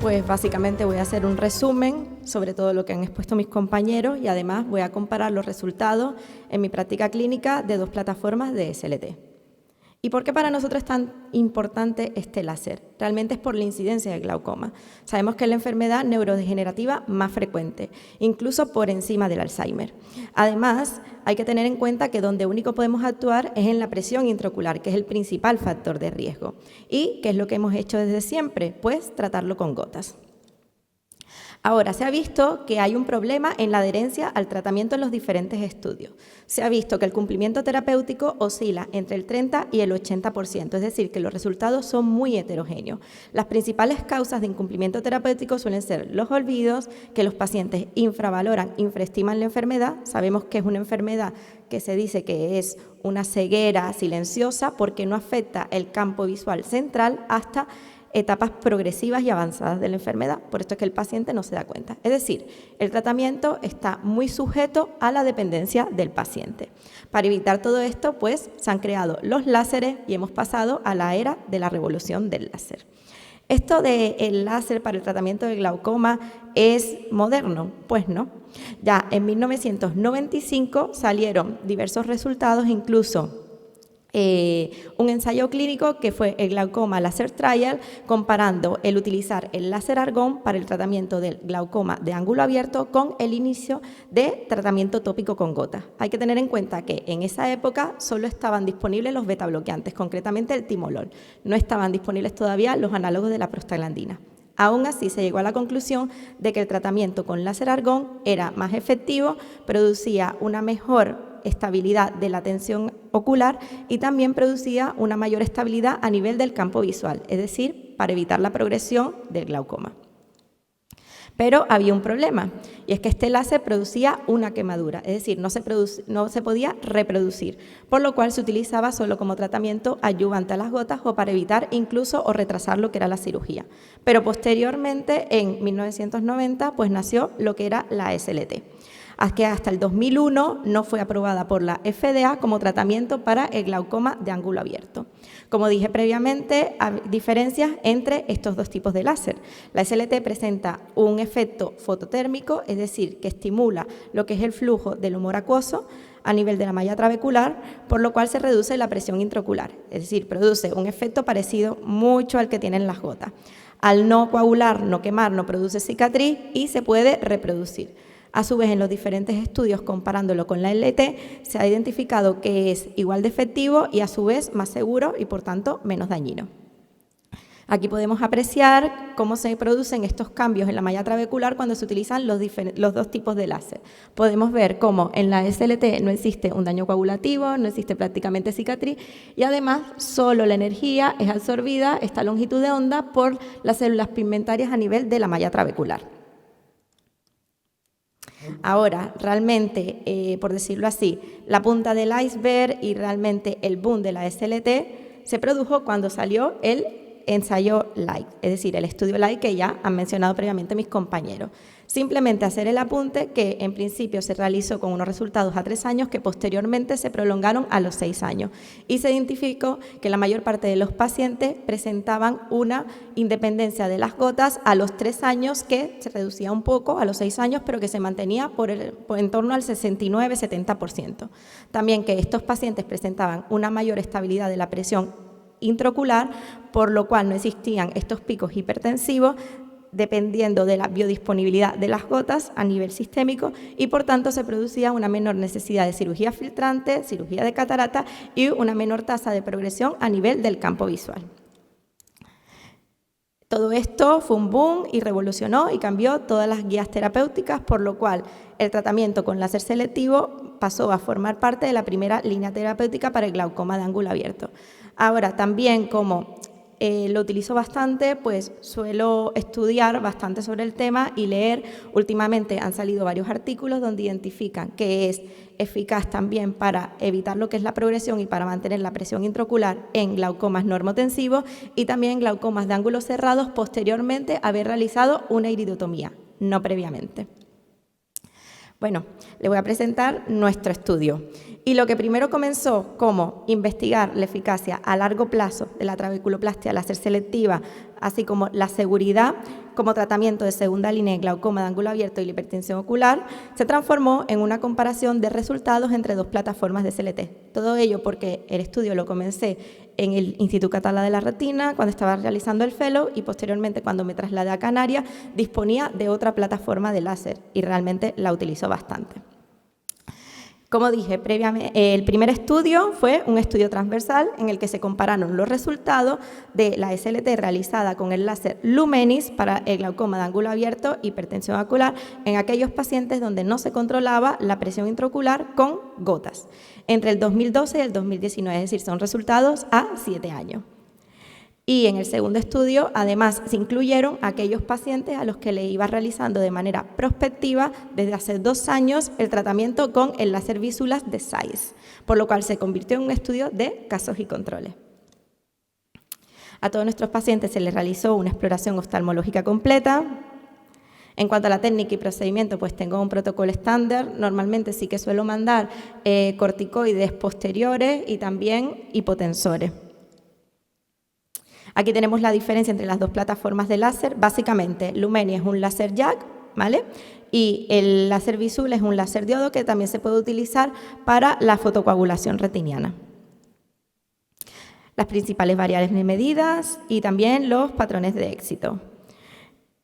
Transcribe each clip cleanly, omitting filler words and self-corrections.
Pues básicamente voy a hacer un resumen sobre todo lo que han expuesto mis compañeros y además voy a comparar los resultados en mi práctica clínica de dos plataformas de SLT. ¿Y por qué para nosotros es tan importante este láser? Realmente es por la incidencia del glaucoma. Sabemos que es la enfermedad neurodegenerativa más frecuente, incluso por encima del Alzheimer. Además, hay que tener en cuenta que donde único podemos actuar es en la presión intraocular, que es el principal factor de riesgo. ¿Y qué es lo que hemos hecho desde siempre? Pues tratarlo con gotas. Ahora, se ha visto que hay un problema en la adherencia al tratamiento en los diferentes estudios. Se ha visto que el cumplimiento terapéutico oscila entre el 30 y el 80%, es decir, que los resultados son muy heterogéneos. Las principales causas de incumplimiento terapéutico suelen ser los olvidos, que los pacientes infravaloran, infraestiman la enfermedad. Sabemos que es una enfermedad que se dice que es una ceguera silenciosa porque no afecta el campo visual central hasta etapas progresivas y avanzadas de la enfermedad, por esto es que el paciente no se da cuenta. Es decir, el tratamiento está muy sujeto a la dependencia del paciente. Para evitar todo esto, pues, se han creado los láseres y hemos pasado a la era de la revolución del láser. ¿Esto del láser para el tratamiento del glaucoma es moderno? Pues no. Ya en 1995 salieron diversos resultados, incluso un ensayo clínico que fue el Glaucoma Laser Trial, comparando el utilizar el láser argón para el tratamiento del glaucoma de ángulo abierto con el inicio de tratamiento tópico con gotas. Hay que tener en cuenta que en esa época solo estaban disponibles los betabloqueantes, concretamente el timolol. No estaban disponibles todavía los análogos de la prostaglandina. Aún así, se llegó a la conclusión de que el tratamiento con láser argón era más efectivo, producía una mejor estabilidad de la tensión ocular y también producía una mayor estabilidad a nivel del campo visual, es decir, para evitar la progresión del glaucoma. Pero había un problema, y es que este láser producía una quemadura, es decir, no se podía reproducir, por lo cual se utilizaba solo como tratamiento adyuvante a las gotas o para evitar incluso o retrasar lo que era la cirugía. Pero posteriormente, en 1990, pues nació lo que era la SLT. Que hasta el 2001 no fue aprobada por la FDA como tratamiento para el glaucoma de ángulo abierto. Como dije previamente, hay diferencias entre estos dos tipos de láser. La SLT presenta un efecto fototérmico, es decir, que estimula lo que es el flujo del humor acuoso a nivel de la malla trabecular, por lo cual se reduce la presión intraocular, es decir, produce un efecto parecido mucho al que tienen las gotas. Al no coagular, no quemar, no produce cicatriz y se puede reproducir. A su vez, en los diferentes estudios, comparándolo con la LT, se ha identificado que es igual de efectivo y a su vez más seguro y, por tanto, menos dañino. Aquí podemos apreciar cómo se producen estos cambios en la malla trabecular cuando se utilizan los dos tipos de láser. Podemos ver cómo en la SLT no existe un daño coagulativo, no existe prácticamente cicatriz y además solo la energía es absorbida, esta longitud de onda, por las células pigmentarias a nivel de la malla trabecular. Ahora, realmente, por decirlo así, la punta del iceberg y realmente el boom de la SLT se produjo cuando salió el ensayo LIGHT, es decir, el estudio LIGHT que ya han mencionado previamente mis compañeros. Simplemente hacer el apunte que en principio se realizó con unos resultados a 3 años que posteriormente se prolongaron a los 6 años y se identificó que la mayor parte de los pacientes presentaban una independencia de las gotas a los 3 años que se reducía un poco a los 6 años pero que se mantenía en torno al 69-70%. También que estos pacientes presentaban una mayor estabilidad de la presión intraocular, por lo cual no existían estos picos hipertensivos dependiendo de la biodisponibilidad de las gotas a nivel sistémico y por tanto se producía una menor necesidad de cirugía filtrante, cirugía de catarata y una menor tasa de progresión a nivel del campo visual. Todo esto fue un boom y revolucionó y cambió todas las guías terapéuticas, por lo cual el tratamiento con láser selectivo pasó a formar parte de la primera línea terapéutica para el glaucoma de ángulo abierto. Ahora, también como lo utilizo bastante, pues suelo estudiar bastante sobre el tema y leer. Últimamente han salido varios artículos donde identifican que es eficaz también para evitar lo que es la progresión y para mantener la presión intraocular en glaucomas normotensivos y también en glaucomas de ángulos cerrados posteriormente a haber realizado una iridotomía, no previamente. Bueno, le voy a presentar nuestro estudio. Y lo que primero comenzó como investigar la eficacia a largo plazo de la trabeculoplastia láser selectiva, así como la seguridad como tratamiento de segunda línea de glaucoma de ángulo abierto y la hipertensión ocular, se transformó en una comparación de resultados entre dos plataformas de SLT. Todo ello porque el estudio lo comencé en el Instituto Català de la Retina, cuando estaba realizando el fellow, y posteriormente, cuando me trasladé a Canarias, disponía de otra plataforma de láser y realmente la utilizo bastante. Como dije previamente, el primer estudio fue un estudio transversal en el que se compararon los resultados de la SLT realizada con el láser Lumenis para el glaucoma de ángulo abierto, hipertensión ocular, en aquellos pacientes donde no se controlaba la presión intraocular con gotas, entre el 2012 y el 2019, es decir, son resultados a 7 años. Y en el segundo estudio, además, se incluyeron aquellos pacientes a los que le iba realizando de manera prospectiva desde hace 2 años el tratamiento con el láser Visulas de Zeiss, por lo cual se convirtió en un estudio de casos y controles. A todos nuestros pacientes se les realizó una exploración oftalmológica completa. En cuanto a la técnica y procedimiento, pues tengo un protocolo estándar. Normalmente sí que suelo mandar corticoides posteriores y también hipotensores. Aquí tenemos la diferencia entre las dos plataformas de láser. Básicamente, Lumeni es un láser jack, ¿vale? Y el láser Visul es un láser diodo que también se puede utilizar para la fotocoagulación retiniana. Las principales variables de medidas y también los patrones de éxito.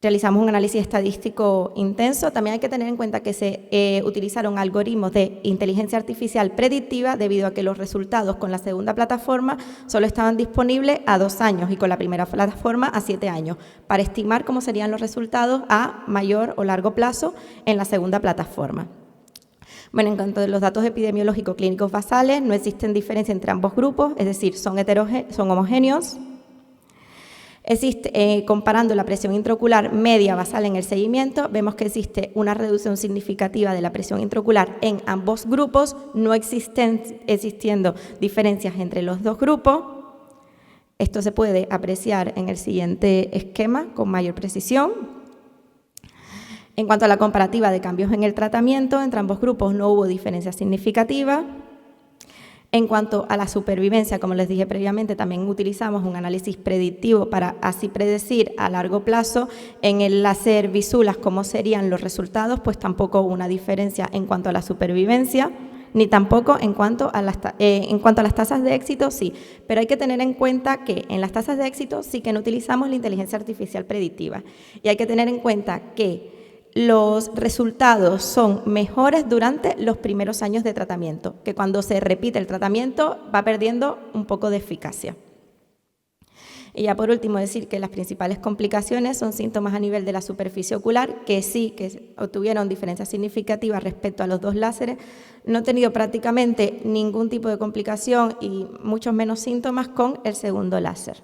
Realizamos un análisis estadístico intenso. También hay que tener en cuenta que se utilizaron algoritmos de inteligencia artificial predictiva debido a que los resultados con la segunda plataforma solo estaban disponibles a 2 años y con la primera plataforma a 7 años, para estimar cómo serían los resultados a mayor o largo plazo en la segunda plataforma. Bueno, en cuanto a los datos epidemiológicos clínicos basales, no existen diferencias entre ambos grupos, es decir, son homogéneos. Comparando la presión intraocular media basal en el seguimiento, vemos que existe una reducción significativa de la presión intraocular en ambos grupos, no existiendo diferencias entre los dos grupos. Esto se puede apreciar en el siguiente esquema con mayor precisión. En cuanto a la comparativa de cambios en el tratamiento, entre ambos grupos no hubo diferencia significativa. En cuanto a la supervivencia, como les dije previamente, también utilizamos un análisis predictivo para así predecir a largo plazo en el láser Visulas cómo serían los resultados, pues tampoco hubo una diferencia en cuanto a la supervivencia, ni tampoco en cuanto a las tasas de éxito, sí. Pero hay que tener en cuenta que en las tasas de éxito sí que no utilizamos la inteligencia artificial predictiva. Y hay que tener en cuenta que los resultados son mejores durante los primeros años de tratamiento, que cuando se repite el tratamiento va perdiendo un poco de eficacia. Y ya por último decir que las principales complicaciones son síntomas a nivel de la superficie ocular, que sí que obtuvieron diferencias significativas respecto a los dos láseres. No he tenido prácticamente ningún tipo de complicación y muchos menos síntomas con el segundo láser.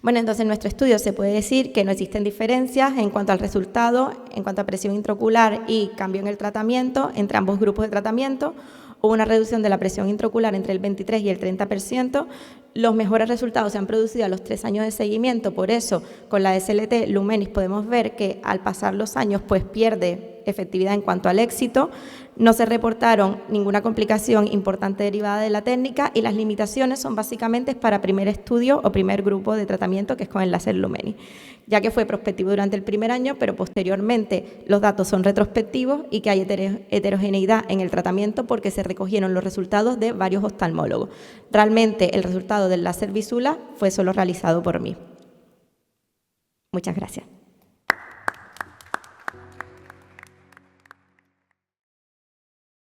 Bueno, entonces en nuestro estudio se puede decir que no existen diferencias en cuanto al resultado, en cuanto a presión intraocular y cambio en el tratamiento entre ambos grupos de tratamiento. Hubo una reducción de la presión intraocular entre el 23 y el 30%. Los mejores resultados se han producido a los 3 años de seguimiento, por eso con la SLT Lumenis podemos ver que al pasar los años pues pierde efectividad en cuanto al éxito. No se reportaron ninguna complicación importante derivada de la técnica y las limitaciones son básicamente para primer estudio o primer grupo de tratamiento, que es con el láser Lumenis, ya que fue prospectivo durante el primer año, pero posteriormente los datos son retrospectivos y que hay heterogeneidad en el tratamiento porque se recogieron los resultados de varios oftalmólogos. Realmente el resultado del láser Visula fue solo realizado por mí. Muchas gracias.